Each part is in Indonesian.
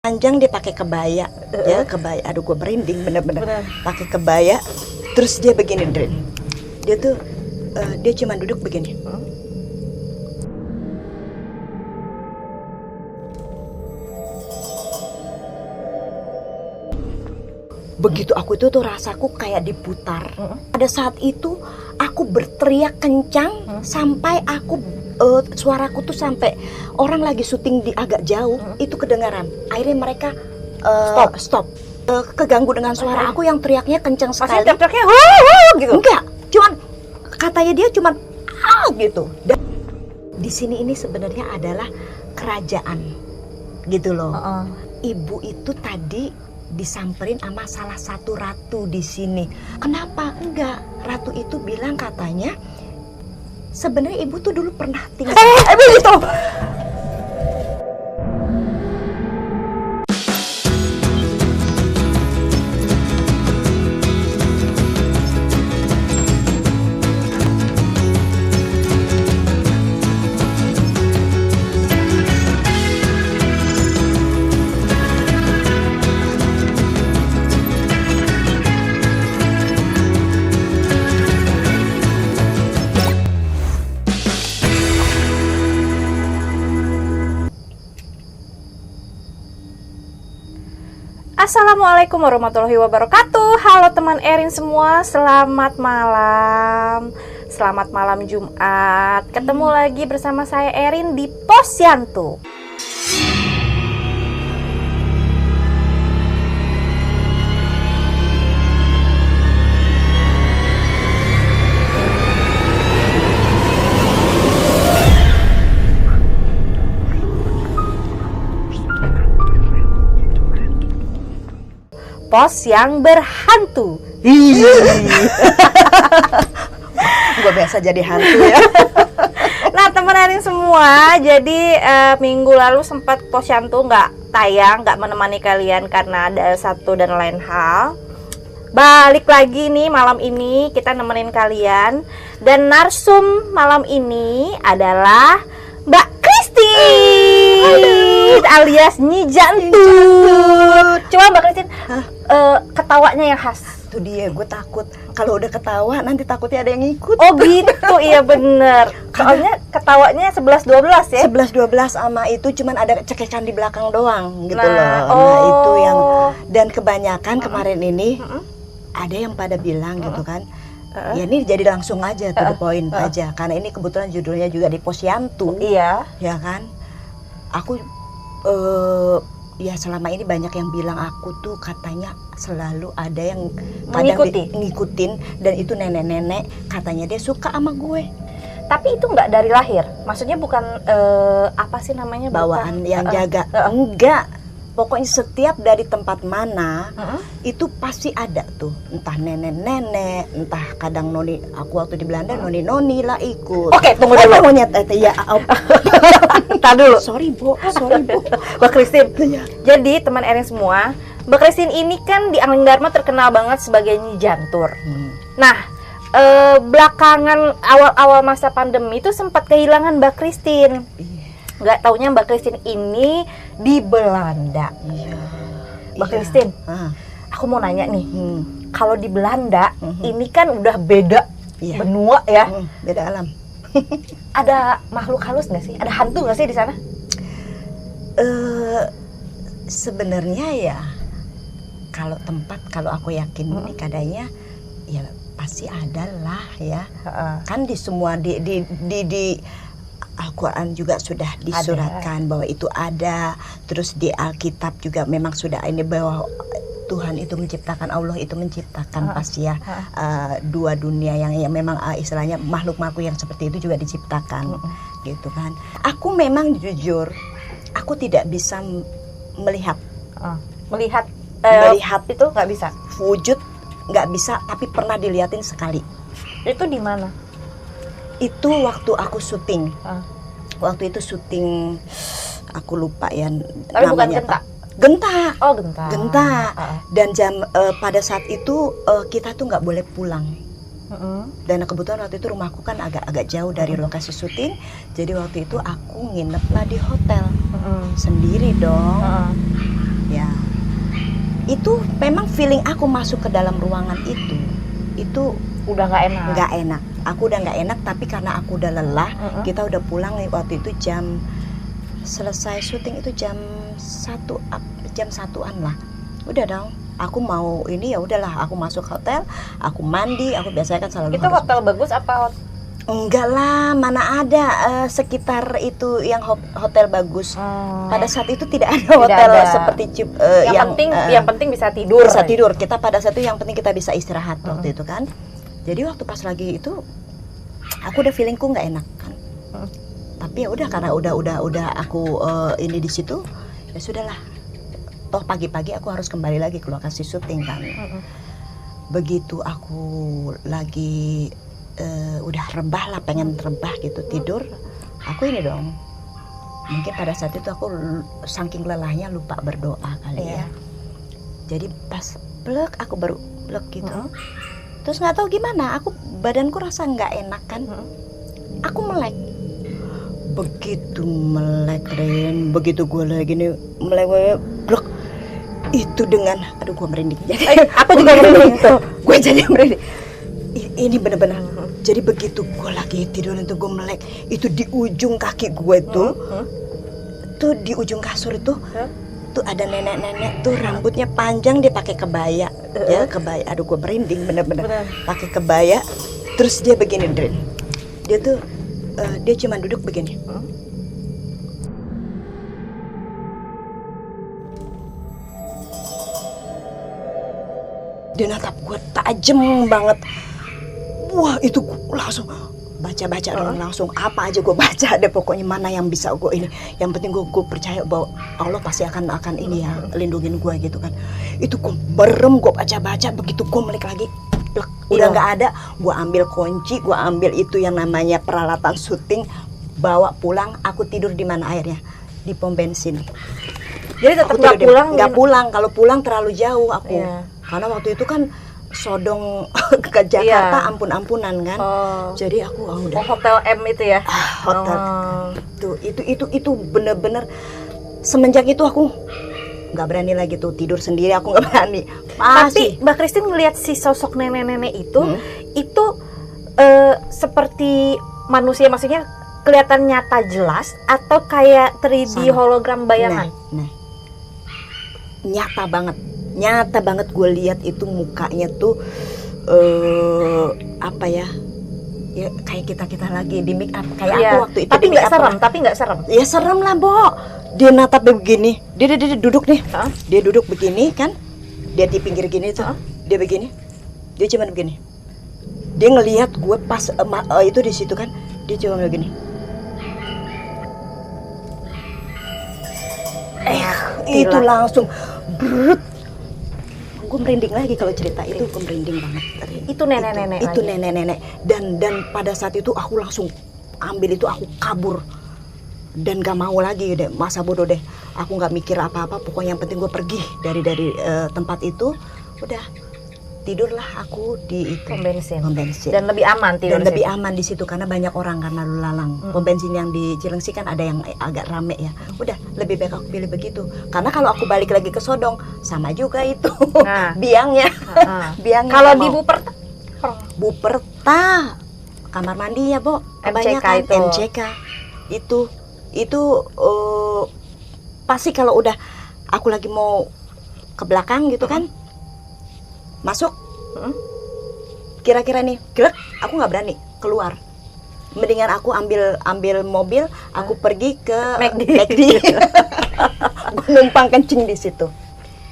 Panjang dia pakai kebaya, ya kebaya. Aduh gue merinding bener-bener. Pakai kebaya, terus dia begini Dren. Dia tuh dia cuma duduk begini. Begitu aku itu tuh rasaku kayak diputar. Pada saat itu aku berteriak kencang sampai aku suaraku tuh sampai orang lagi syuting di agak jauh itu kedengaran. Akhirnya mereka stop. Keganggu dengan suara aku yang teriaknya kencang sekali. Masih teriaknya wow gitu. Enggak, cuman katanya dia cuman gitu. Dan di sini ini sebenarnya adalah kerajaan gitu loh. Ibu itu tadi disamperin sama salah satu ratu di sini. Kenapa? Enggak. Ratu itu bilang katanya sebenarnya ibu tuh dulu pernah tinggal. Begitu. Assalamualaikum warahmatullahi wabarakatuh. Halo teman Erin semua, selamat malam. Selamat malam Jumat. Ketemu lagi bersama saya Erin di Posyandu. Pos yang berhantu. Gue biasa jadi hantu ya. Nah teman Erin semua, jadi minggu lalu sempat Posyandu nggak tayang, nggak menemani kalian karena ada satu dan lain hal. Balik lagi nih malam ini kita nemenin kalian. Dan narsum malam ini adalah Mbak Christine alias Nyi Jantut. Coba Mbak Christine ketawanya yang khas. Itu dia, gue takut kalau udah ketawa nanti takutnya ada yang ngikut. Oh gitu, iya bener. Soalnya ketawanya 11-12 ya. 11-12 sama itu cuman ada cekekan di belakang doang gitu loh. Nah, Nah itu yang, dan kebanyakan kemarin ini ada yang pada bilang gitu kan, ya ini jadi langsung aja to the point aja, karena ini kebetulan judulnya juga di Posyandu. Iya. Ya kan, aku ya selama ini banyak yang bilang aku tuh katanya selalu ada yang ngikutin, dan itu nenek-nenek katanya dia suka sama gue. Tapi itu nggak dari lahir, maksudnya bukan apa sih namanya, bawaan yang jaga. Enggak, pokoknya setiap dari tempat mana itu pasti ada tuh, entah nenek-nenek, entah kadang noni. Aku waktu di Belanda noni-noni lah ikut. Oke, tunggu dulu. Monyet ya. Tar dulu. Sorry bu. Mbak Christine. Jadi teman Erin semua, Mbak Christine ini kan di Angling Dharma terkenal banget sebagai Nyi Jantur. Nah, belakangan awal-awal masa pandemi itu sempat kehilangan Mbak Christine. Nggak taunya Mbak Christine ini di Belanda. Mbak Christine, aku mau nanya nih, kalau di Belanda ini kan udah beda benua ya, beda alam. Ada makhluk halus nggak sih? Ada hantu nggak sih di sana? Sebenarnya ya, kalau tempat, kalau aku yakin ini kadangnya ya pasti ada lah ya. Kan di semua di Al-Quran juga sudah disuratkan bahwa itu ada. Terus di Alkitab juga memang sudah ini bahwa Tuhan itu menciptakan, Allah itu menciptakan pasti ya dua dunia yang memang istilahnya makhluk-makhluk yang seperti itu juga diciptakan gitu kan. Aku memang jujur, aku tidak bisa melihat melihat itu nggak bisa, wujud nggak bisa, tapi pernah diliatin sekali. Itu di mana? Itu waktu aku syuting. Waktu itu syuting, aku lupa ya. Tapi namanya bukan Genta. Genta. Oh Genta. Genta. Dan pada saat itu kita tuh nggak boleh pulang. Dan kebetulan waktu itu rumahku kan agak jauh dari lokasi syuting. Jadi waktu itu aku nginep lah di hotel sendiri dong. itu memang feeling aku masuk ke dalam ruangan itu Udah nggak enak. nggak enak. Aku udah nggak enak, tapi karena aku udah lelah, kita udah pulang waktu itu selesai syuting itu jam 1-an lah. Udah dong, aku mau ini ya udahlah, aku masuk hotel, aku mandi, aku biasanya kan selalu Itu hotel bagus apa Enggak lah, mana ada sekitar itu yang hotel bagus. Pada saat itu tidak ada hotel seperti yang penting bisa tidur. Bisa tidur. Kita pada saat itu yang penting kita bisa istirahat waktu itu kan. Jadi waktu pas lagi itu aku udah feelingku nggak enak kan. Tapi ya udah karena udah aku ini di situ, ya sudahlah. Toh pagi-pagi aku harus kembali lagi ke lokasi syuting kan. Begitu aku lagi udah rebah lah, pengen rebah gitu tidur, aku ini dong, mungkin pada saat itu aku saking lelahnya lupa berdoa kali ya. Jadi pas plek aku baru plek gitu, terus nggak tahu gimana, badanku rasa nggak enak kan, aku melek. Begitu melek Ren, begitu gue lagi nih melek plek, itu dengan aduh gue merinding. Jadi aku juga merinding tuh, gue jadi merinding. Ini bener-bener. Jadi begitu gue lagi tidur itu gue melek, itu di ujung kaki gue tuh, tuh di ujung kasur itu, tuh ada nenek-nenek tuh rambutnya panjang, dia pakai kebaya, ya kebaya. Aduh gue merinding bener-bener. Pakai kebaya, terus dia begini Dren. Dia tuh dia cuma duduk begini. Dia natap gue tajem banget. Wah itu langsung baca-baca dong, langsung apa aja gue baca deh, pokoknya mana yang bisa gue ini. Yang penting gue percaya bahwa Allah pasti akan ini ya lindungin gue gitu kan. Itu gue berem, gue baca-baca, begitu gue melek lagi, udah nggak ada. Gue ambil kunci, gue ambil itu yang namanya peralatan syuting, bawa pulang. Aku tidur di mana akhirnya? Di pom bensin. Jadi tetap nggak pulang? Nggak pulang, kalau pulang terlalu jauh aku. Karena waktu itu kan sodong ke Jakarta ampun-ampunan kan. Jadi aku udah. Hotel M itu ya. Hotel. Itu bener-bener semenjak itu aku nggak berani lagi tuh tidur sendiri, aku nggak berani. Tapi Mbak Christine ngelihat si sosok nenek-nenek itu seperti manusia, maksudnya kelihatan nyata jelas atau kayak 3D hologram bayangan? Nah. Nyata banget gue lihat itu mukanya tuh apa ya kayak kita lagi di make up kayak aku waktu itu. Tapi nggak serem. Ya serem lah Bo. Dia natap begini, dia duduk nih, dia duduk begini kan, dia di pinggir gini tuh, dia begini, dia cuma begini, dia ngelihat gue pas itu di situ kan, dia cuma begini. Itu langsung brut. Gue merinding lagi kalau cerita itu, gue merinding banget. Itu nenek-nenek. Itu nenek-nenek. Dan pada saat itu aku langsung ambil itu, aku kabur dan gak mau lagi deh, masa bodoh deh. Aku nggak mikir apa-apa, pokoknya yang penting gue pergi dari tempat itu. Udah tidurlah aku di pom bensin. Dan lebih aman tidur. Dan lebih aman di situ karena banyak orang karena lalu lalang. Pom bensin yang di Cilengsi kan ada yang agak rame ya. Udah lebih baik aku pilih begitu. Karena kalau aku balik lagi ke Sodong sama juga itu biangnya. Biangnya. Kalau di Buperta kamar mandinya, Bo. Kebanyakan MCK. Itu pasti kalau udah aku lagi mau ke belakang gitu kan. Masuk, kira-kira nih, aku nggak berani keluar. Mendingan aku ambil mobil, aku pergi ke McD. Gue numpang kencing di situ.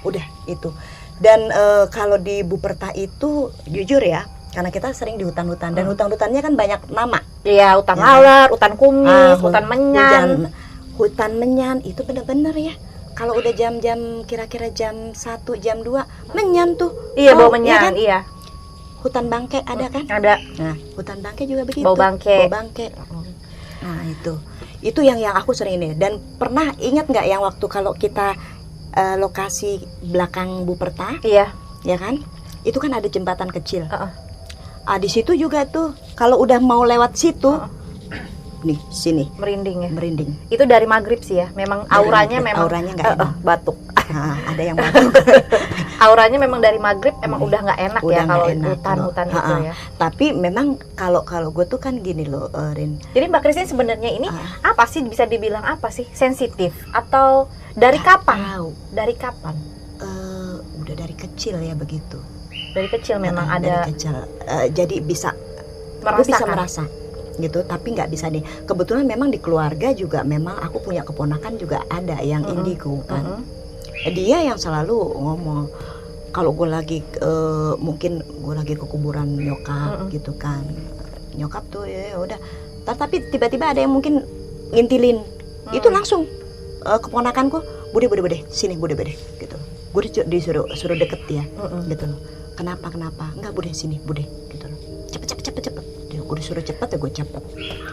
Udah itu. Dan kalau di Buperta itu jujur ya, karena kita sering di hutan-hutan dan hutan-hutannya kan banyak nama. Iya, hutan laler, hutan kumis, hutan menyan. Hutan menyan itu bener-bener ya. Kalau udah jam-jam kira-kira jam 1, jam 2 menyan tuh. Iya, bau menyan, iya. Hutan bangke ada kan? Ada. Nah, hutan bangke juga begitu. Bau bangke. Nah, itu yang aku sering ini. Dan pernah ingat nggak yang waktu kalau kita lokasi belakang Buperta? Iya. Ya kan? Itu kan ada jembatan kecil. Di situ juga tuh kalau udah mau lewat situ. Nih sini merinding ya, merinding. Itu dari maghrib sih ya, memang auranya auranya nggak enak, batuk. Ada yang batuk. auranya memang dari maghrib emang udah nggak enak Udah ya kalau nggak enak, hutan-hutan kalau- gitu ha-ha. ya. Tapi memang kalau gue tuh kan gini loh, Rin. Jadi Mbak Christine sebenarnya ini apa sih, bisa dibilang apa sih? Sensitif atau dari Nggak kapan? tahu. Dari kapan? Udah dari kecil ya begitu. Dari kecil memang Dari ada kecil. Jadi bisa gue bisa merasakan. merasa gitu, tapi nggak bisa nih. Kebetulan memang di keluarga juga memang aku punya keponakan juga ada yang indigo kan. Dia yang selalu ngomong kalau gue lagi mungkin gue lagi ke kuburan nyokap gitu kan. Nyokap tuh ya udah. Tapi tiba-tiba ada yang mungkin ngintilin. Itu langsung keponakanku, Bude sini Bude gitu. Gue disuruh deket dia gitu loh. Kenapa? Enggak Bude sini Bude gitu loh. Cepet. Gue disuruh cepet ya gue cepet.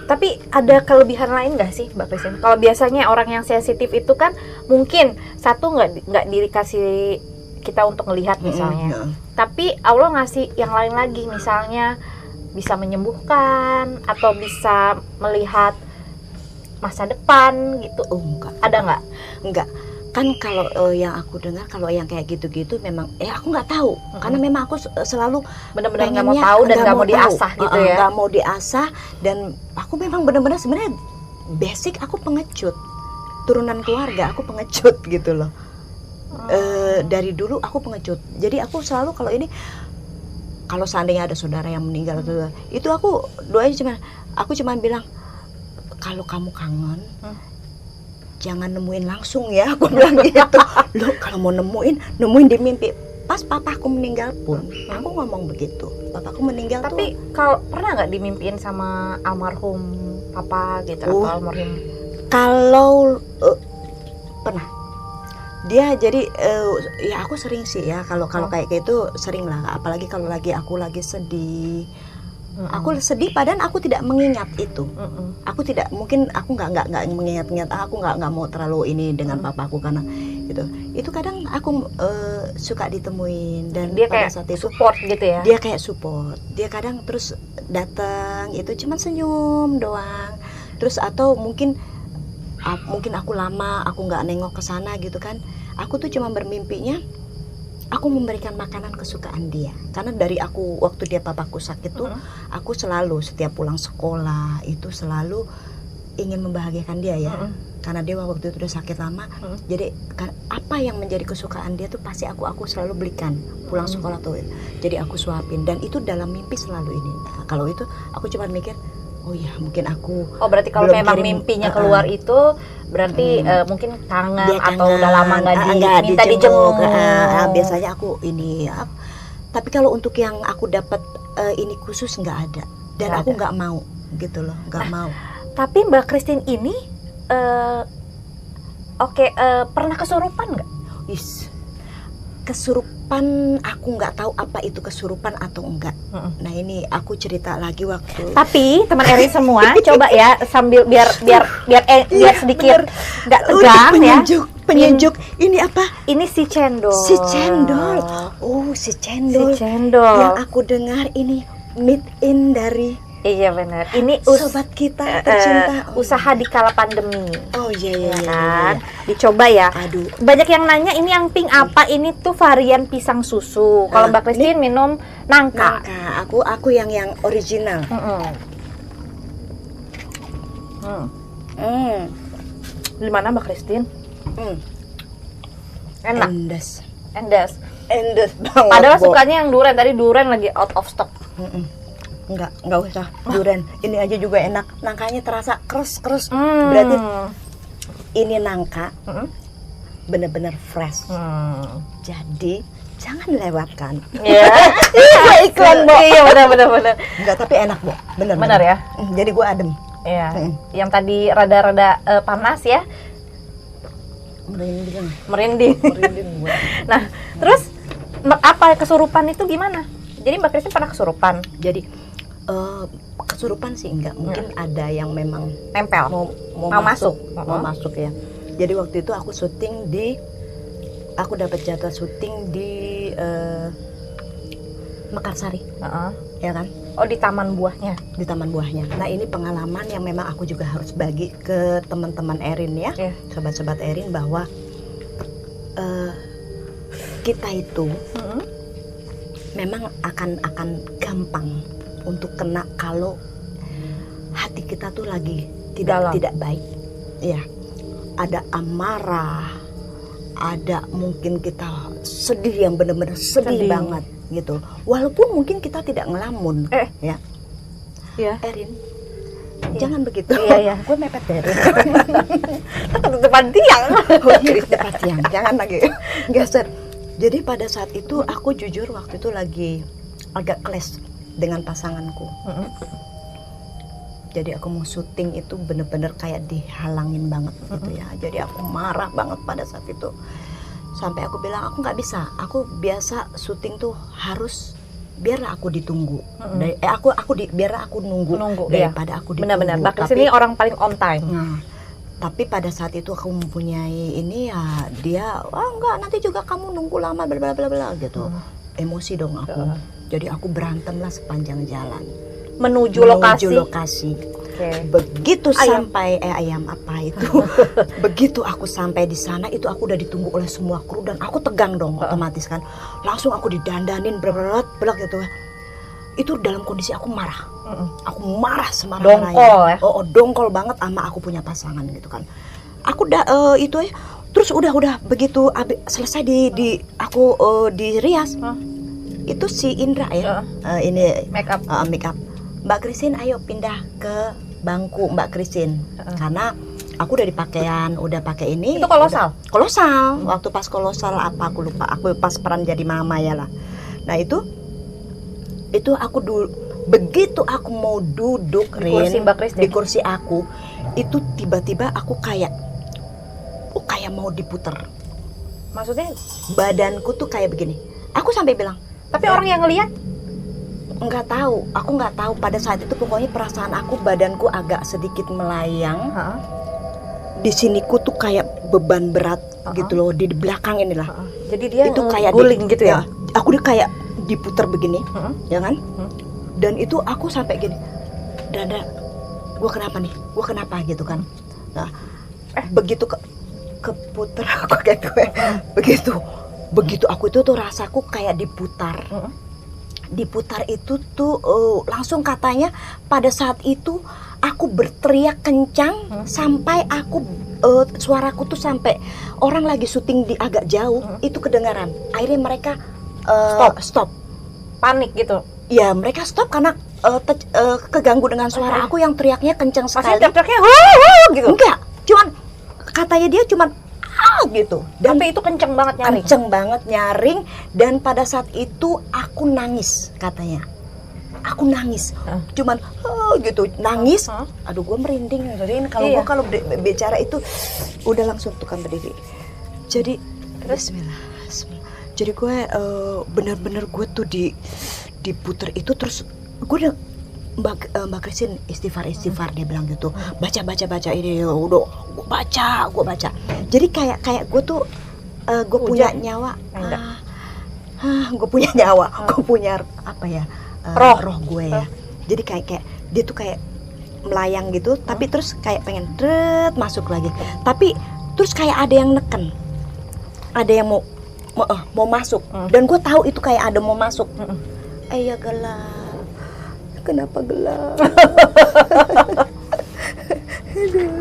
Tapi ada kelebihan lain nggak sih Mbak Christine? Kalau biasanya orang yang sensitif itu kan mungkin satu nggak dikasih kita untuk melihat misalnya, tapi Allah ngasih yang lain lagi, misalnya bisa menyembuhkan atau bisa melihat masa depan gitu. Oh enggak. Ada nggak? Enggak. Kan kalau yang aku dengar kalau yang kayak gitu-gitu memang aku nggak tahu karena memang aku selalu Benar-benar nggak mau tahu dan nggak mau diasah gitu ya. Nggak mau diasah, dan aku memang benar-benar sebenarnya basic aku pengecut, turunan keluarga aku pengecut gitu loh. Dari dulu aku pengecut, jadi aku selalu kalau seandainya ada saudara yang meninggal itu aku doanya aku cuma bilang kalau kamu kangen jangan nemuin langsung ya, aku bilang gitu. Lo kalau mau nemuin di mimpi. Pas papaku meninggal pun aku ngomong begitu. Papaku meninggal Tapi kalau pernah nggak dimimpiin sama almarhum papa gitu atau almarhum? Kalau pernah. Dia jadi ya aku sering sih ya kalau kayak gitu sering lah, apalagi kalau aku lagi sedih. Aku sedih padahal aku tidak mengingat itu. Aku tidak, mungkin aku nggak mengingat-ingat. Aku nggak mau terlalu ini dengan papaku karena itu kadang aku suka ditemuin, dan Dia pada kayak saat itu support gitu ya. dia kayak support. Dia kadang terus datang itu cuma senyum doang. Terus atau mungkin aku lama aku nggak nengok ke sana gitu kan. Aku tuh cuma bermimpinya aku memberikan makanan kesukaan dia, karena dari aku waktu dia papaku sakit tuh aku selalu setiap pulang sekolah itu selalu ingin membahagiakan dia ya, karena dia waktu itu udah sakit lama. Jadi kan apa yang menjadi kesukaan dia tuh pasti aku selalu belikan pulang sekolah tuh, jadi aku suapin, dan itu dalam mimpi selalu ini. Nah, kalau itu aku cuma mikir oh ya mungkin aku berarti kalau memang mimpinya keluar itu berarti mungkin kangen atau udah lama nggak minta dijenguk. Biasanya aku ini ya. Tapi kalau untuk yang aku dapat ini khusus nggak ada, dan aku nggak mau gitu loh, nggak mau. Tapi Mbak Christine ini pernah kesurupan nggak? Kesurupan aku nggak tahu apa itu kesurupan atau enggak. Nah ini aku cerita lagi waktu. Tapi teman Erin semua coba ya sambil biar sedikit nggak tegang ya. Penyejuk. Ini apa? Ini si cendol. Si cendol. Oh si cendol. Si cendol. Yang aku dengar ini meet in dari. Iya benar. Ini sobat kita tercinta. Usaha di kala pandemi. Oh iya kan. Dicoba ya. Aduh. Banyak yang nanya ini yang pink apa? Ini tuh varian pisang susu. Kalau Mbak Christine minum nangka. Aku yang original. Gimana Mbak Christine? Enak. Endes banget. Padahal sukanya yang durian, tadi durian lagi out of stock. Enggak usah durian. Ini aja juga enak. Nangkanya terasa keras. Berarti ini nangka bener-bener fresh. Jadi jangan lewatkan. Iya. Iklan, Bo. Iya benar. Enggak, tapi enak, Bo. Bener ya. Jadi gua adem. Iya. Yang tadi rada-rada panas ya. Merinding. Nah, terus apa kesurupan itu gimana? Jadi Mbak Christine pernah kesurupan? Jadi kesurupan sih enggak, mungkin ada yang memang nempel mau masuk ya. Jadi waktu itu aku dapat jadwal syuting di Mekarsari, ya kan? Oh di Taman Buahnya. Di Taman Buahnya. Nah ini pengalaman yang memang aku juga harus bagi ke teman-teman Erin ya, sobat-sobat Erin, bahwa kita itu memang akan gampang untuk kena kalau hati kita tuh lagi tidak baik. Ya, ada amarah, ada mungkin kita sedih yang benar-benar sedih banget gitu. Walaupun mungkin kita tidak ngelamun, ya. Erin, jangan begitu. Iya. Gue mepet deh. Depan tiang. Oh iya, depan tiang. Jangan lagi geser. Jadi pada saat itu aku jujur waktu itu lagi agak clash dengan pasanganku. Jadi aku mau syuting itu bener-bener kayak dihalangin banget gitu ya. Jadi aku marah banget pada saat itu. Sampai aku bilang aku nggak bisa. Aku biasa syuting tuh harus biarlah aku ditunggu. Biarlah aku nunggu daripada aku ditunggu. Benar-benar. Mbak Kris ini orang paling on time. Nah, tapi pada saat itu aku mempunyai ini ya dia, enggak nanti juga kamu nunggu lama bla bla bla gitu. Emosi dong aku. Jadi aku berantem lah sepanjang jalan. Menuju lokasi. Okay. Begitu sampai ayam apa itu? Begitu aku sampai di sana itu aku udah ditunggu oleh semua kru dan aku tegang dong otomatis kan. Langsung aku didandanin berat gitu. Itu dalam kondisi aku marah. Aku marah semarah-marahnya. Dongkol ya. Dongkol banget sama aku punya pasangan gitu kan. Aku itu ya. Terus udah begitu selesai aku dirias. Itu si Indra ya. Ini make up. Mbak Christine ayo pindah ke bangku Mbak Christine. Karena aku udah pakai ini. Itu kolosal. Waktu pas kolosal apa aku lupa. Aku pas peran jadi mama ya lah. Nah itu aku dulu begitu aku mau duduk di kursi Mbak Christine. Di kursi aku itu tiba-tiba aku kayak mau diputer. Maksudnya badanku tuh kayak begini. Aku sampai bilang. Tapi orang yang ngelihat aku nggak tahu pada saat itu pokoknya perasaan aku badanku agak sedikit melayang. Di siniku tuh kayak beban berat gitu loh di belakang inilah. Jadi dia itu kayak guling gitu ya. Aku udah kayak diputer begini, ya kan? Dan itu aku sampai gini, dada, gue kenapa gitu kan? Nah, begitu keputer aku kayak gue, begitu aku itu tuh rasaku kayak diputar. Diputar itu tuh langsung katanya pada saat itu aku berteriak kencang sampai aku suaraku tuh sampai orang lagi syuting di agak jauh itu kedengaran. Akhirnya mereka stop. Panik gitu. Ya mereka stop karena keganggu dengan suara aku yang teriaknya kencang sekali. Masih teriaknya gitu. Enggak, cuman katanya dia cuman gitu. Dan sampai itu kenceng banget nyaring. Dan pada saat itu aku nangis katanya. Aku nangis. Cuman gitu nangis. Aduh gue merinding. Kalau gue kalau bicara itu udah langsung tukang berdiri. Jadi Bismillah. Jadi gue benar-benar gue tuh diputer itu terus gue udah Mbak Christine istighfar dia bilang gitu. Baca ini udah gue baca. Jadi kayak gue tuh gue punya nyawa. Gue punya nyawa. Gue punya apa ya? Roh gue ya. Jadi kayak dia tuh kayak melayang gitu, tapi terus kayak pengen masuk lagi. Tapi terus kayak ada yang neken. Ada yang mau masuk. Dan gue tahu itu kayak ada mau masuk. Ya gelap. Kenapa gelap?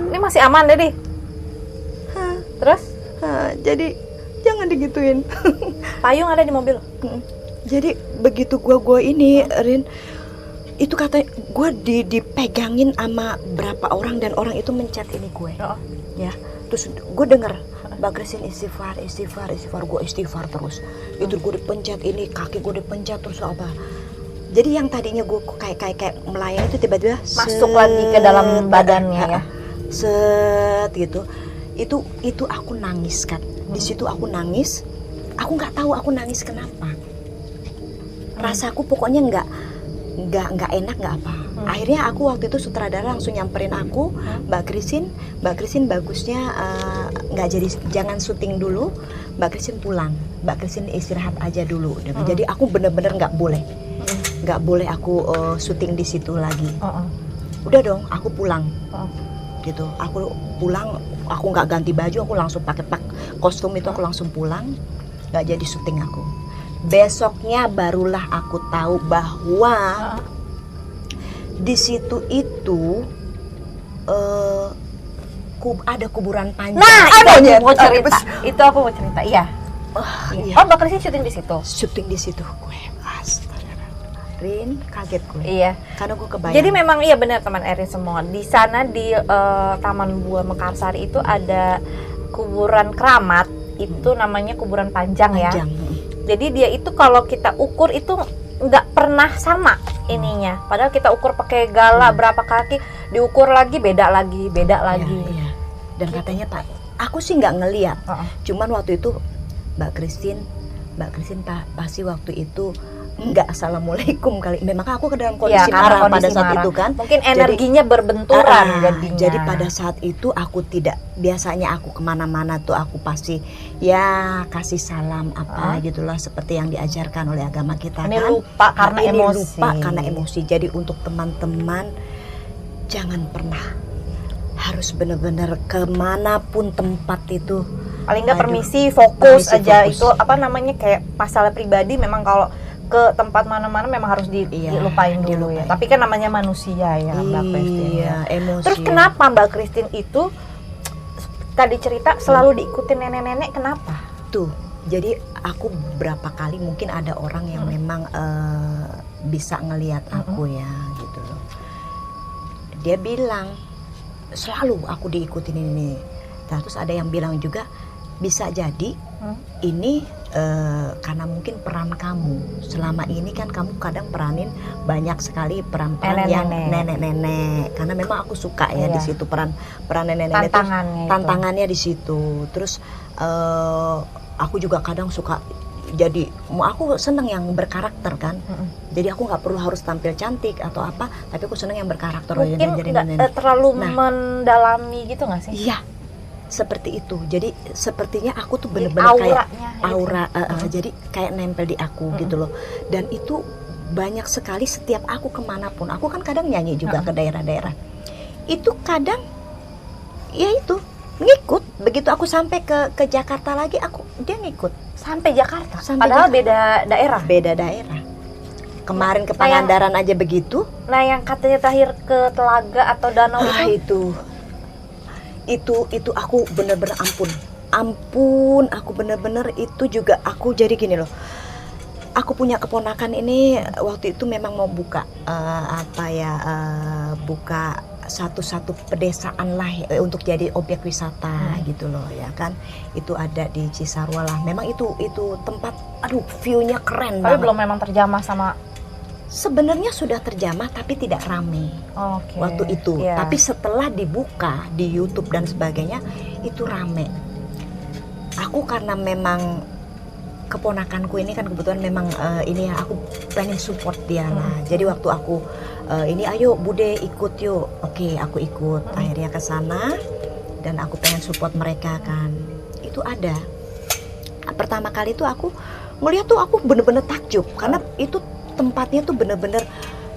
Ini masih aman deh. Terus? Jadi jangan digituin. Payung ada di mobil. Jadi begitu gue ini Rin, itu kata gue dipegangin sama berapa orang dan orang itu mencet ini gue. Ya, terus gue denger Mbak Christine istighfar, gue istighfar terus. Itu gue dipencet ini, kaki gue dipencet terus apa? Jadi yang tadinya gue kayak melayang itu tiba-tiba masuk lagi ke dalam badannya ya. Set gitu. Itu aku nangis kan. Di situ aku nangis. Aku nggak tahu aku nangis kenapa. Rasaku pokoknya nggak enak nggak apa. Akhirnya aku waktu itu sutradara langsung nyamperin aku, Mbak Christine bagusnya nggak jangan syuting dulu, Mbak Christine pulang, Mbak Christine istirahat aja dulu. Jadi aku bener-bener nggak boleh aku syuting di situ lagi. Udah dong, aku pulang. Gitu, aku pulang, aku nggak ganti baju, aku langsung pakai kostum itu, aku langsung pulang. nggak jadi syuting aku. Besoknya barulah aku tahu bahwa di situ itu ada kuburan panjang. Nah, itu mau cerita. Itu aku mau cerita. Iya. Iya. Oh, Mbak Christine syuting di situ. Syuting di situ gue. Astaga. Rin, kaget gue. Iya. Karena gue kebayang. Jadi memang iya benar teman Erin semua. Di sana di Taman Buah Mekarsari itu ada kuburan keramat. Itu namanya kuburan panjang ya. Jadi dia itu kalau kita ukur itu nggak pernah sama ininya. Padahal kita ukur pakai gala berapa kaki, diukur lagi beda lagi. Iya. Dan katanya Pak, aku sih nggak ngeliat. Cuman waktu itu Mbak Christine pasti waktu itu nggak assalamualaikum kali. Memang aku ke dalam kondisi marah pada saat itu kan. Mungkin energinya berbenturan jadinya. Jadi pada saat itu aku tidak, biasanya aku kemana-mana tuh aku pasti ya kasih salam apa gitulah seperti yang diajarkan oleh agama kita. Ini kan. lupa karena emosi. Lupa karena emosi. Jadi untuk teman-teman jangan pernah harus benar-benar kemanapun tempat itu. Paling nggak permisi fokus aja. Itu apa namanya kayak masalah pribadi. Memang kalau ke tempat mana-mana memang harus dilupain dulu ya. Tapi kan namanya manusia ya Mbak Christine. Iya, emosi. Terus kenapa Mbak Christine itu tadi cerita selalu diikutin nenek-nenek, kenapa? Tuh, jadi aku berapa kali mungkin ada orang yang memang bisa ngelihat aku ya gitu loh. Dia bilang selalu aku diikutin ini. Terus ada yang bilang juga bisa jadi ini karena mungkin peran kamu selama ini kan kamu kadang peranin banyak sekali peran-peran yang nenek-nenek karena memang aku suka ya di situ peran nenek-nenek tantangannya di situ. Terus aku juga kadang suka jadi aku seneng yang berkarakter kan. Jadi aku nggak perlu harus tampil cantik atau apa, tapi aku seneng yang berkarakter. Mungkin nggak terlalu mendalami gitu nggak sih? Iya. Seperti itu, jadi sepertinya aku tuh bener-bener kayak aura, jadi kayak nempel di aku gitu loh. Dan itu banyak sekali setiap aku kemanapun, aku kan kadang nyanyi juga ke daerah-daerah. Itu kadang, ya itu ngikut. Begitu aku sampai ke Jakarta lagi, dia ngikut. Sampai Jakarta? Padahal beda daerah? Beda daerah. Kemarin ke Pangandaran aja begitu. Nah yang katanya terakhir ke Telaga atau Danau itu aku bener-bener ampun aku bener-bener itu juga aku jadi gini loh. Aku punya keponakan ini waktu itu memang mau buka buka satu pedesaan lah untuk jadi objek wisata gitu loh ya kan. Itu ada di Cisarua lah. Memang itu tempat view-nya keren banget. Tapi belum memang terjamah sama. Sebenarnya sudah terjamah tapi tidak rame waktu itu. Tapi setelah dibuka di YouTube dan sebagainya itu rame. Aku karena memang keponakanku ini kan kebetulan memang aku pengen support dia lah. Jadi waktu aku ayo Bude ikut yuk. Oke, aku ikut. Akhirnya ke sana dan aku pengen support mereka kan. Itu ada. Pertama kali itu aku melihat tuh aku bener-bener takjub karena itu tempatnya tuh bener-bener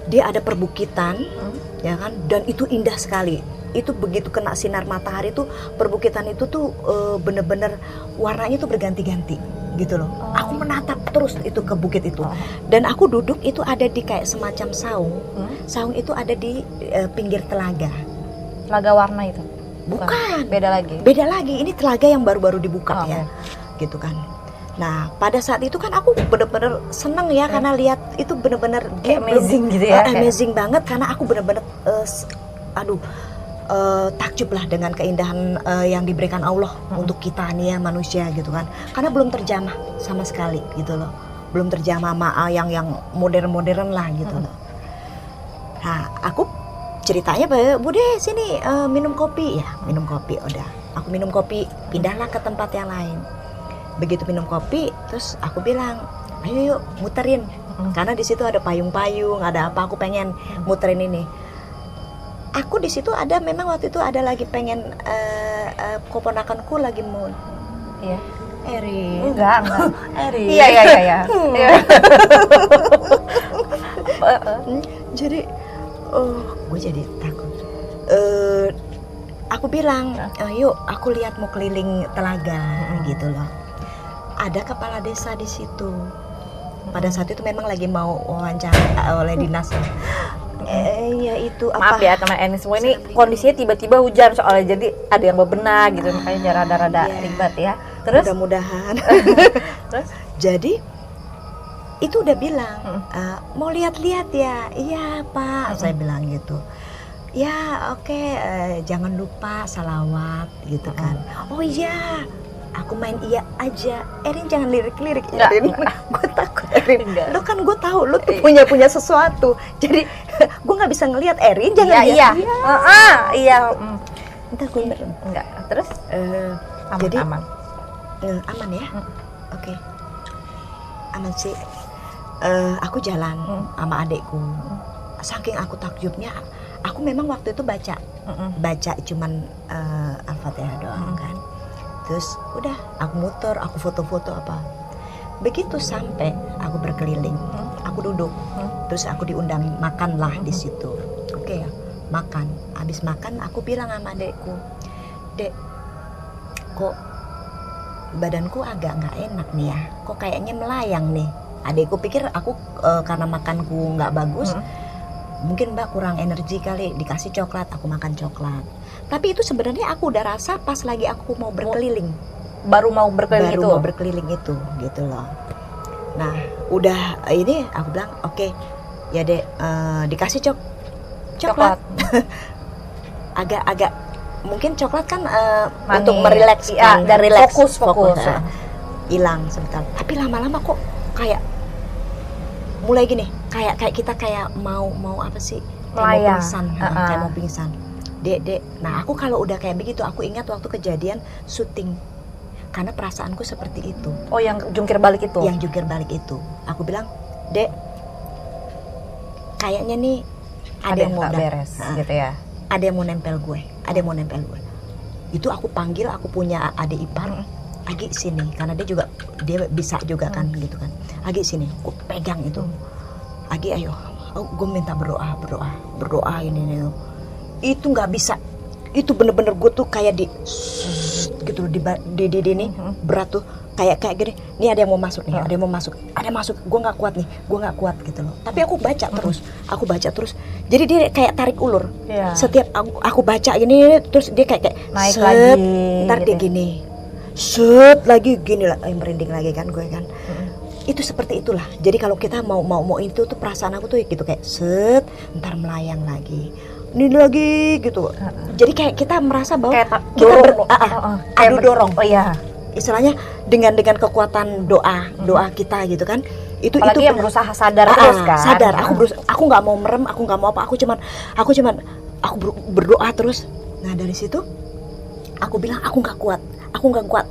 dia ada perbukitan ya kan, dan itu indah sekali. Itu begitu kena sinar matahari tuh perbukitan itu tuh bener-bener warnanya tuh berganti-ganti gitu loh. Aku menatap terus itu ke bukit itu dan aku duduk itu ada di kayak semacam saung. Saung itu ada di pinggir telaga. Telaga warna itu? Bukan. Beda lagi. Ini telaga yang baru-baru dibuka ya gitu kan. Nah pada saat itu kan aku bener-bener seneng ya karena lihat itu bener-bener amazing gitu ya. Amazing banget karena aku bener-bener takjub lah dengan keindahan yang diberikan Allah untuk kita nih ya manusia gitu kan. Karena belum terjamah sama sekali gitu loh. Belum terjamah yang modern-modern lah gitu loh. Nah aku ceritanya Bude sini minum kopi ya. Minum kopi udah. Aku minum kopi pindahlah ke tempat yang lain. Begitu minum kopi, terus aku bilang, ayo yuk muterin, karena di situ ada payung-payung, ada apa, aku pengen muterin ini. Aku di situ ada, memang waktu itu ada lagi pengen keponakanku lagi mau, iya, Erin, enggak, Erin, iya. Jadi, gue jadi takut. Aku bilang, yuk aku lihat mau keliling telaga gitu loh. ada kepala desa di situ. Pada saat itu memang lagi mau wawancara oleh dinas. Ya itu apa? Maaf ya teman Eni semua, ini kondisinya tiba-tiba hujan soalnya, jadi ada yang bebenah gitu, makanya rada-rada ribet ya. Terus mudah-mudahan. Terus jadi itu udah bilang mau lihat-lihat ya. Iya Pak, saya bilang gitu. Ya oke, jangan lupa salawat gitu kan. Oh iya, aku main iya aja. Erin jangan lirik-lirik. Erin, gue takut Erin. Lo kan gue tahu lo tuh punya sesuatu. Jadi gue nggak bisa ngelihat Erin jangan iya. Iya. Entar gue enggak. Terus aman, jadi aman. Aman ya. Oke. Aman sih. Aku jalan sama adekku. Saking aku takjubnya, aku memang waktu itu baca cuman Al-Fatihah doang kan. Terus udah aku muter, aku foto-foto apa. Begitu sampai aku berkeliling, aku duduk. Terus aku diundang makan lah di situ. Oke ya, makan. Habis makan aku bilang sama adekku, "Dek, kok badanku agak nggak enak nih ya. Kok kayaknya melayang nih." Adekku pikir aku karena makanku nggak bagus. Mungkin Mbak kurang energi kali, dikasih coklat, aku makan coklat. Tapi itu sebenarnya aku udah rasa pas lagi aku mau berkeliling. Baru mau berkeliling itu, gitu loh. Nah, udah ini aku bilang, "Oke, ya Dek, dikasih coklat." Agak mungkin coklat kan untuk merilekskan dan fokus. Hilang sebentar. Tapi lama-lama kok kayak mulai gini, kayak kita kayak mau apa sih? Melayang. Kayak mau pingsan. Dek. Nah, aku kalau udah kayak begitu, aku ingat waktu kejadian syuting. Karena perasaanku seperti itu. Oh, yang jungkir balik itu? Yang jungkir balik itu. Aku bilang, "Dek, kayaknya nih ada yang mau beres gitu ya. Ada yang mau nempel gue. Itu aku panggil, aku punya adik ipar. Agi sini, karena dia bisa juga kan gitu kan. Agi sini, aku pegang itu. Agi ayo, gue minta berdoa ini. Itu nggak bisa. Itu bener-bener gue tuh kayak gitu di ini berat tuh kayak gini. Nih ada yang mau masuk nih, ada masuk. Gue nggak kuat gitu loh. Tapi aku baca terus. Jadi dia kayak tarik ulur. Setiap aku baca ini, terus dia kayak naik lagi. Ntar dia gini. Set lagi gini lah, merinding lagi kan gue kan. Itu seperti itulah. Jadi kalau kita mau itu tuh perasaan aku tuh gitu kayak set, ntar melayang lagi. Ini lagi gitu. Jadi kayak kita merasa bahwa kayak kita adu dorong. Oh iya. Istilahnya dengan kekuatan doa kita gitu kan. Apalagi yang berusaha sadar terus kan. Sadar. Aku nggak mau merem, aku nggak mau apa. Aku cuman berdoa terus. Nah, dari situ aku bilang aku nggak kuat,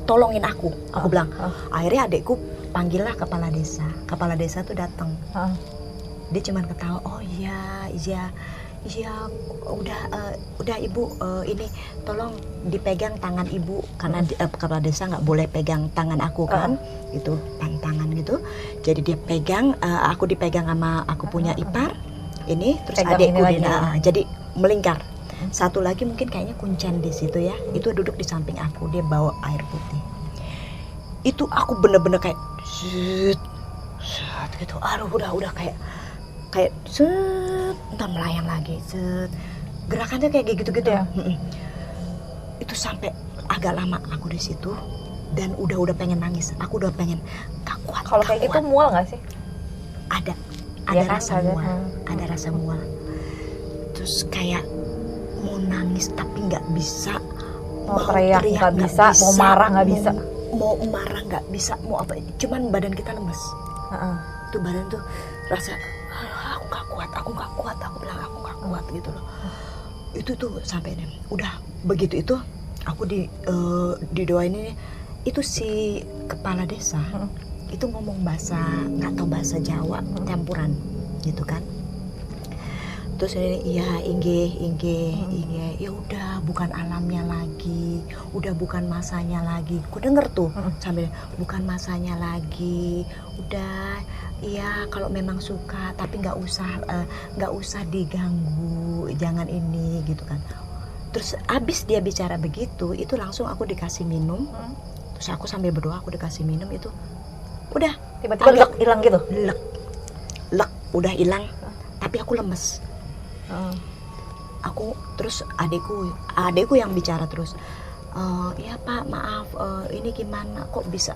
tolongin aku bilang. Akhirnya adekku panggillah kepala desa tuh datang. Dia cuman ketawa, "Oh iya udah ibu, ini tolong dipegang tangan ibu karena kepala desa nggak boleh pegang tangan aku kan, itu pantangan gitu. Jadi dia pegang, aku dipegang sama aku punya ipar ini, terus adekku jadi melingkar. Satu lagi mungkin kayaknya kuncen di situ ya, itu duduk di samping aku, dia bawa air putih. Itu aku bener-bener kayak set gitu. Aduh udah kayak set, entar melayang lagi set. Gerakannya kayak gitu-gitu ya. Itu sampai agak lama aku di situ dan udah pengen nangis. Aku udah pengen gak kuat. Kalau kayak gitu mual nggak sih? Ada rasa mual. Terus kayak mau nangis tapi nggak bisa, mau teriak nggak bisa, mau marah nggak bisa, mau marah nggak bisa, mau apa, cuman badan kita lemes. Tuh badan tuh rasa aku nggak kuat, aku bilang aku nggak kuat gitu loh. Itu tuh sampai udah begitu itu aku didoain ini, itu si kepala desa itu ngomong bahasa nggak tahu bahasa Jawa campuran gitu kan. Terus ini iya inge, ya udah bukan alamnya lagi, udah bukan masanya lagi. Ku denger tuh sambil bukan masanya lagi, udah iya kalau memang suka tapi nggak usah diganggu, jangan ini gitu kan. Terus abis dia bicara begitu, itu langsung aku dikasih minum, Terus aku sambil berdoa, aku dikasih minum itu, udah Tiba-tiba agak hilang gitu. lek udah hilang, tapi aku lemes. Heeh. Aku terus adekku yang bicara terus, ya Pak maaf, ini gimana kok bisa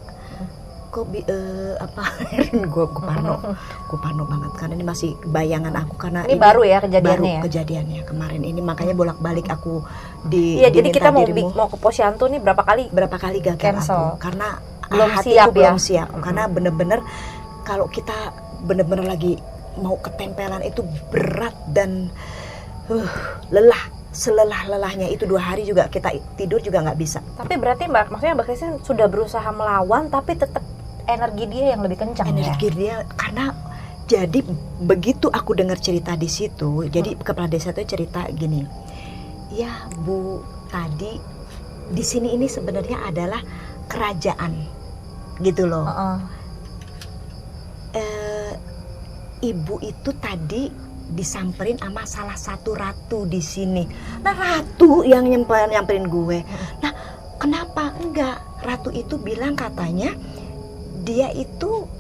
apa gue parno banget karena ini masih bayangan aku karena Ini baru ya kejadiannya ya? Kejadiannya kemarin ini, makanya bolak-balik aku Iya, jadi kita mau dirimu ke Posyandu nih berapa kali gagal cancel. aku karena Belum hatiku siap belum ya? siap karena bener-bener kalau kita bener-bener lagi mau ketempelan itu berat dan lelah, selelah-lelahnya itu 2 hari juga kita tidur juga nggak bisa. Tapi berarti maksudnya Mbak Christine sudah berusaha melawan tapi tetap energi dia yang lebih kencang Energi ya? dia karena jadi begitu aku dengar cerita di situ, jadi kepala desa itu cerita gini, ya Bu, tadi di sini ini sebenarnya adalah kerajaan, gitu loh. Ibu itu tadi disamperin sama salah satu ratu di sini. Nah ratu yang nyamperin gue. Nah kenapa enggak? Ratu itu bilang katanya dia itu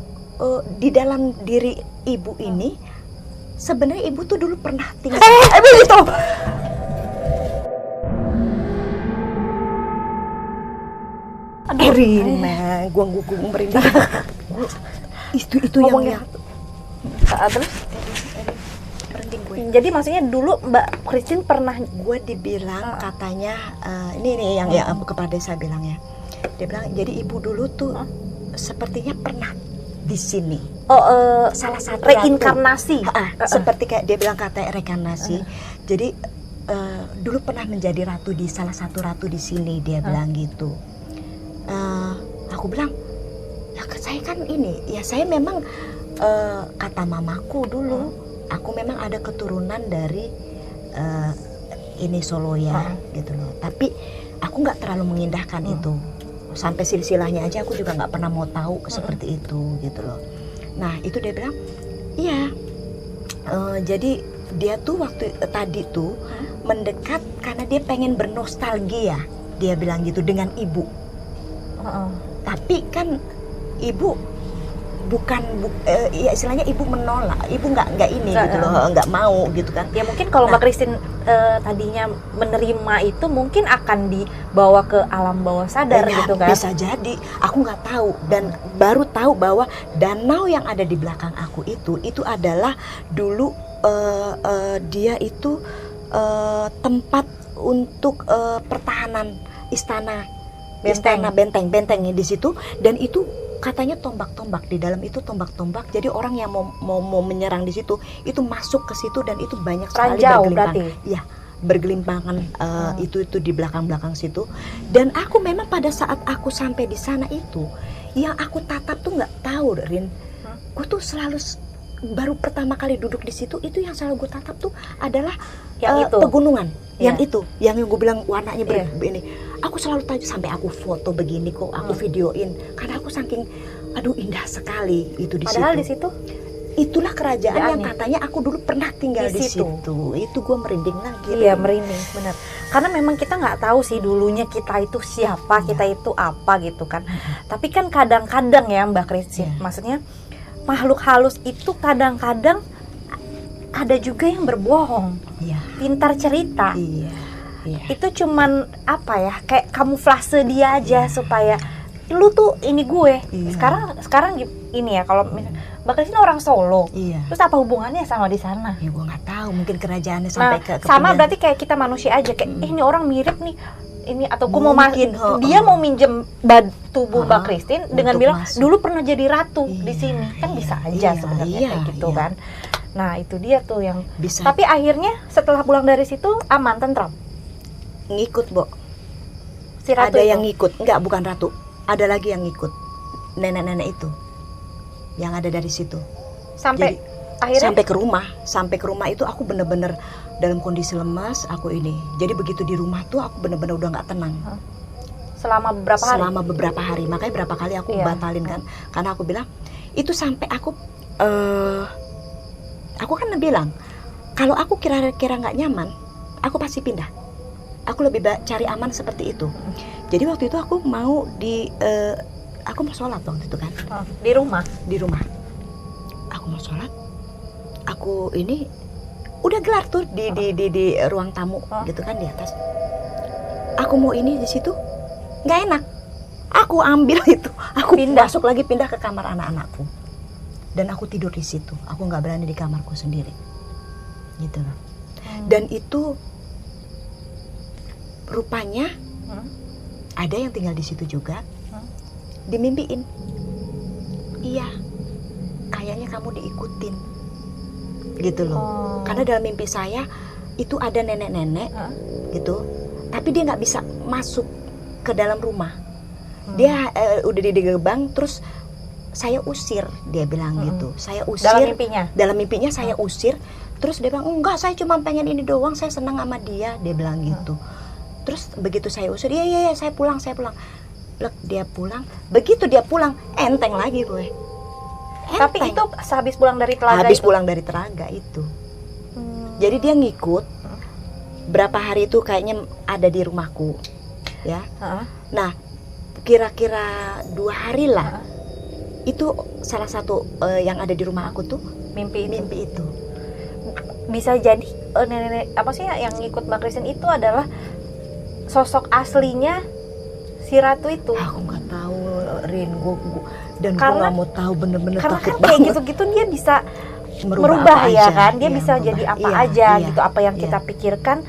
di dalam diri ibu ini sebenarnya ibu tuh dulu pernah tinggal. Begitu. Rina, gua merinding. Itu yang Terus merinding gue. jadi maksudnya dulu Mbak Christine pernah Gue dibilang katanya ini yang kepala desa bilang ya. Dia bilang jadi ibu dulu tuh sepertinya pernah di sini. Salah satu reinkarnasi. Seperti kayak dia bilang katanya reinkarnasi. Jadi dulu pernah menjadi ratu di salah satu ratu di sini, dia bilang gitu. Aku bilang, ya saya kan ini, ya saya memang kata mamaku dulu, aku memang ada keturunan dari ini Solo ya, gitu loh. Tapi aku nggak terlalu mengindahkan itu. Sampai silsilahnya aja aku juga nggak pernah mau tahu seperti itu, gitu loh. Nah itu dia bilang, iya. Jadi dia tuh waktu tadi tuh mendekat karena dia pengen bernostalgia, dia bilang gitu dengan ibu. Tapi kan ibu ya istilahnya ibu menolak, ibu nggak ini gitu loh, nggak mau gitu kan. Ya mungkin kalau Mbak Christine tadinya menerima itu mungkin akan dibawa ke alam bawah sadar gitu kan. Bisa jadi, aku nggak tahu dan baru tahu bahwa danau yang ada di belakang aku itu adalah dulu dia itu tempat untuk pertahanan istana bentengnya di situ, dan itu katanya tombak-tombak di dalam itu, tombak-tombak. Jadi orang yang mau menyerang di situ itu masuk ke situ dan itu banyak sekali bergelimpang. Ya, bergelimpangan itu di belakang situ. Dan aku memang pada saat aku sampai di sana itu, yang aku tatap tuh nggak tahu, Rin. Gue tuh selalu baru pertama kali duduk di situ, itu yang selalu gue tatap tuh adalah yang itu pegunungan. Yang gue bilang warnanya ini. Aku selalu tanya sampai aku foto begini kok, aku videoin karena aku saking indah sekali itu di situ. Padahal di situ itulah kerajaan yang katanya aku dulu pernah tinggal di situ. Itu gue merinding lagi. Iya, merinding, benar. Karena memang kita nggak tahu sih dulunya kita itu siapa, kita itu apa gitu kan. Tapi kan kadang-kadang ya Mbak Christine, maksudnya makhluk halus itu kadang-kadang ada juga yang berbohong. Pintar cerita. Itu cuman apa ya, kayak kamuflase dia aja supaya lu tuh ini gue. Sekarang ini ya, kalau Mbak Christine orang Solo, terus apa hubungannya sama di sana? Ya gue nggak tahu, mungkin kerajaannya sampai ke sama berarti kayak kita manusia aja, kayak ini orang mirip nih ini, atau gue mau dia mau minjem tubuh Mbak Christine dengan bilang dulu pernah jadi ratu di sini, kan bisa aja sebenarnya kayak gitu kan. Nah itu dia tuh yang bisa. Tapi akhirnya setelah pulang dari situ aman, tentram. Ngikut, Bo. Si ratu ada itu? Yang ngikut, enggak, bukan ratu. Ada lagi yang ngikut. Nenek-nenek itu yang ada dari situ. Sampai jadi, akhirnya sampai ke rumah itu aku bener-bener dalam kondisi lemas aku ini. Jadi begitu di rumah tuh aku bener-bener udah nggak tenang. Selama beberapa hari? Selama beberapa hari. Makanya berapa kali aku batalin kan. Karena aku bilang itu sampai aku kan bilang kalau aku kira-kira nggak nyaman, aku pasti pindah. aku lebih cari aman seperti itu. Jadi waktu itu aku mau aku mau sholat waktu itu kan. Di rumah. Aku mau sholat. Aku ini udah gelar tuh di ruang tamu gitu kan di atas. Aku mau ini di situ nggak enak. Aku ambil itu. Aku masuk lagi pindah ke kamar anak-anakku. Dan aku tidur di situ. Aku nggak berani di kamarku sendiri. Gitu loh. Dan itu rupanya ada yang tinggal di situ juga. Dimimpiin. Iya. Kayaknya kamu diikutin. Gitu loh. Karena dalam mimpi saya itu ada nenek-nenek gitu. Tapi dia nggak bisa masuk ke dalam rumah. Dia udah di gerbang, terus saya usir, dia bilang gitu. Saya usir. Dalam mimpinya saya usir. Terus dia bilang, enggak, saya cuma pengen ini doang, saya senang sama dia. Dia bilang gitu. Terus begitu saya usir, iya, saya pulang. Lek, dia pulang. Begitu dia pulang, enteng lagi gue. Tapi itu sehabis pulang dari telaga. Pulang dari telaga itu. Jadi dia ngikut. Berapa hari itu kayaknya ada di rumahku, ya. Nah, kira-kira 2 hari lah. Itu salah satu yang ada di rumah aku tuh mimpi itu. Bisa jadi nenek apa sih yang ngikut Mbak Christine itu adalah sosok aslinya si ratu itu. Aku nggak tahu, Rin, dan gue nggak mau tahu, bener-bener takut kan banget. Kayak gitu-gitu dia bisa merubah ya aja, kan dia bisa merubah. Jadi apa aja gitu, apa yang kita pikirkan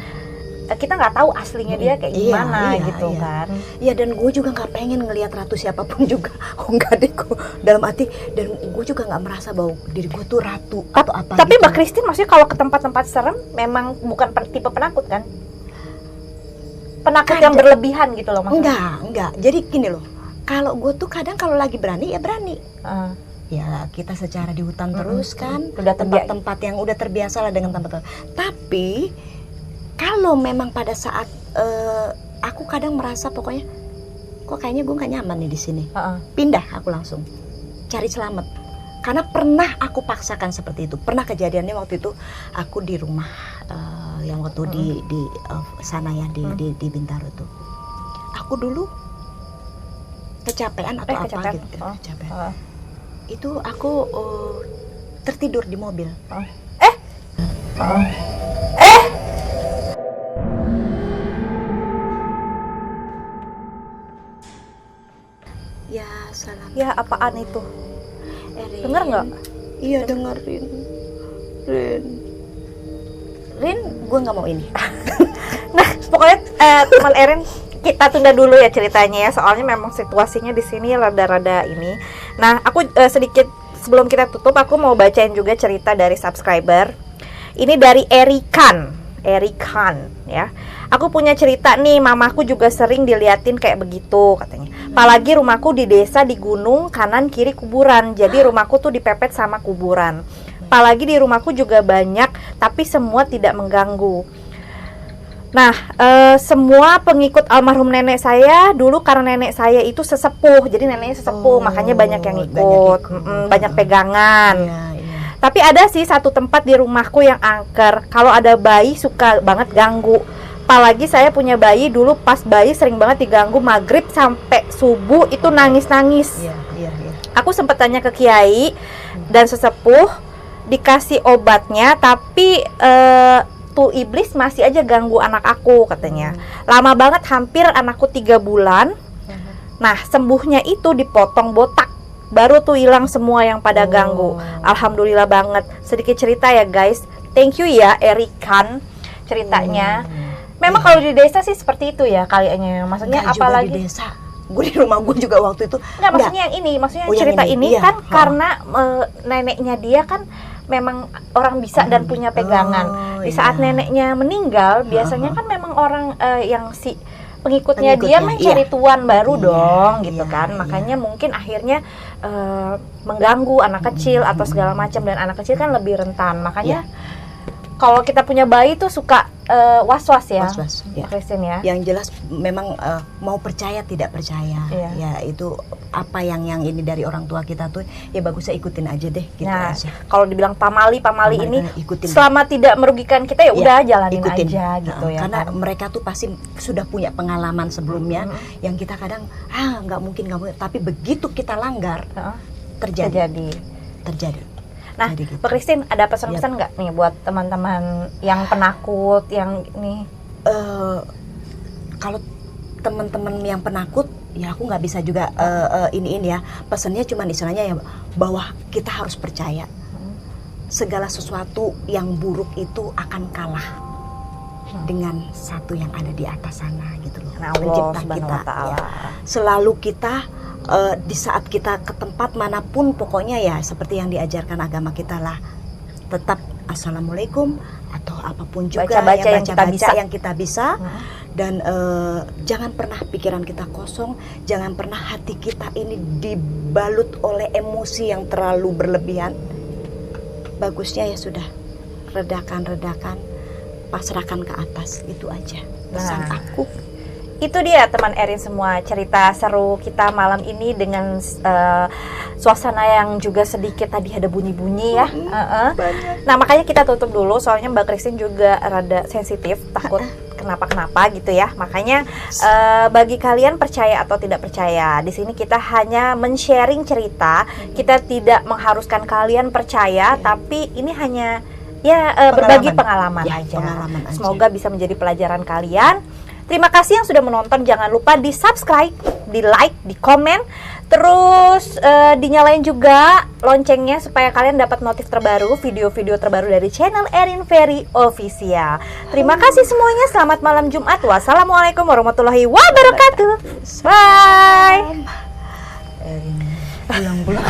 kita nggak tahu aslinya dia kayak gimana gitu kan. Iya, dan gue juga nggak pengen ngelihat ratu siapapun juga. Enggak deh, gue dalam hati, dan gue juga nggak merasa bahwa diri gue tuh ratu atau apa. Tapi gitu. Mbak Christine maksudnya kalau ke tempat-tempat serem memang bukan tipe penakut kan? Penakut yang berlebihan gitu loh maksudnya. Enggak. Jadi gini loh, kalau gue tuh kadang kalau lagi berani ya berani. Ya kita secara di hutan terus kan, udah tempat-tempat yang udah terbiasa lah dengan tempat. Tapi kalau memang pada saat aku kadang merasa pokoknya kok kayaknya gue gak nyaman nih di sini, pindah aku langsung cari selamat. Karena pernah aku paksakan seperti itu. Pernah kejadiannya waktu itu aku di rumah yang waktu di sana ya di Bintaro tuh. Aku dulu kecapean atau apa gitu. Kecapean. Itu aku tertidur di mobil. Ya, salam. Ya, apaan itu? Dengar nggak? Iya, dengerin. Rin, gue nggak mau ini. Nah, pokoknya teman Erin, kita tunda dulu ya ceritanya ya, soalnya memang situasinya di sini rada-rada ini. Nah, aku sedikit sebelum kita tutup, aku mau bacain juga cerita dari subscriber. Ini dari Erikan ya. Aku punya cerita nih, mamaku juga sering diliatin kayak begitu katanya. Apalagi rumahku di desa di gunung, kanan kiri kuburan. Jadi rumahku tuh dipepet sama kuburan. Apalagi di rumahku juga banyak, tapi semua tidak mengganggu. Nah, semua pengikut almarhum nenek saya dulu karena nenek saya itu sesepuh. Jadi neneknya sesepuh, makanya banyak yang ikut, banyak pegangan. Tapi ada sih satu tempat di rumahku yang angker. Kalau ada bayi suka banget ganggu. Apalagi saya punya bayi dulu, pas bayi sering banget diganggu maghrib sampai subuh itu nangis-nangis. Aku sempat tanya ke kiai dan sesepuh, dikasih obatnya, tapi tuh iblis masih aja ganggu anak aku katanya. Lama banget, hampir anakku 3 bulan. Nah, sembuhnya itu dipotong botak. Baru tuh hilang semua yang pada ganggu. Alhamdulillah banget. Sedikit cerita ya guys. Thank you ya Erikan ceritanya. Memang kalau di desa sih seperti itu ya kayaknya. Maksudnya enggak, apalagi juga di desa. Gue di rumah gue juga waktu itu. Maksudnya yang ini, maksudnya cerita ini kan karena neneknya dia kan memang orang bisa dan punya pegangan. Di saat neneknya meninggal, biasanya kan memang orang yang si pengikutnya dia mencari tuan baru dong gitu kan. Makanya mungkin akhirnya mengganggu anak kecil atau segala macam, dan anak kecil kan lebih rentan. Makanya kalau kita punya bayi tuh suka was-was ya, Was-was, ya. Mbak Christine ya. Yang jelas memang mau percaya tidak percaya, ya itu apa yang ini dari orang tua kita tuh ya bagus saya ikutin aja deh gitu aja. Kalau dibilang pamali ini ikutin. selama tidak merugikan kita ya udah jalanin ikutin aja gitu ya. Karena mereka tuh pasti sudah punya pengalaman sebelumnya yang kita kadang nggak mungkin, tapi begitu kita langgar terjadi. Nah, gitu. Mbak Christine ada pesan-pesan nggak nih buat teman-teman yang penakut, yang ini? Kalau teman-teman yang penakut, ya aku nggak bisa juga ini ya. Pesannya cuma istilahnya ya bahwa kita harus percaya segala sesuatu yang buruk itu akan kalah dengan satu yang ada di atas sana gitu loh. Pencipta kita. Ya. Selalu kita di saat kita ke tempat manapun pokoknya ya seperti yang diajarkan agama kita lah, tetap assalamualaikum atau apapun juga baca yang kita bisa. Dan jangan pernah pikiran kita kosong, jangan pernah hati kita ini dibalut oleh emosi yang terlalu berlebihan. Bagusnya ya sudah, redakan, pasrahkan ke atas, itu aja pesan aku. Itu dia teman Erin semua, cerita seru kita malam ini dengan suasana yang juga sedikit tadi ada bunyi-bunyi ya. Nah makanya kita tutup dulu, soalnya Mbak Christine juga rada sensitif, takut kenapa-kenapa gitu ya. Makanya bagi kalian percaya atau tidak percaya, di sini kita hanya men-sharing cerita, kita tidak mengharuskan kalian percaya, tapi ini hanya berbagi pengalaman aja. Semoga bisa menjadi pelajaran kalian. Terima kasih yang sudah menonton. Jangan lupa di subscribe, di like, di komen, terus dinyalain juga loncengnya supaya kalian dapat notif terbaru, video-video terbaru dari channel Erin Ferry Official. Terima kasih semuanya. Selamat malam Jumat. Wassalamualaikum warahmatullahi wabarakatuh. Bye. Erin pulang.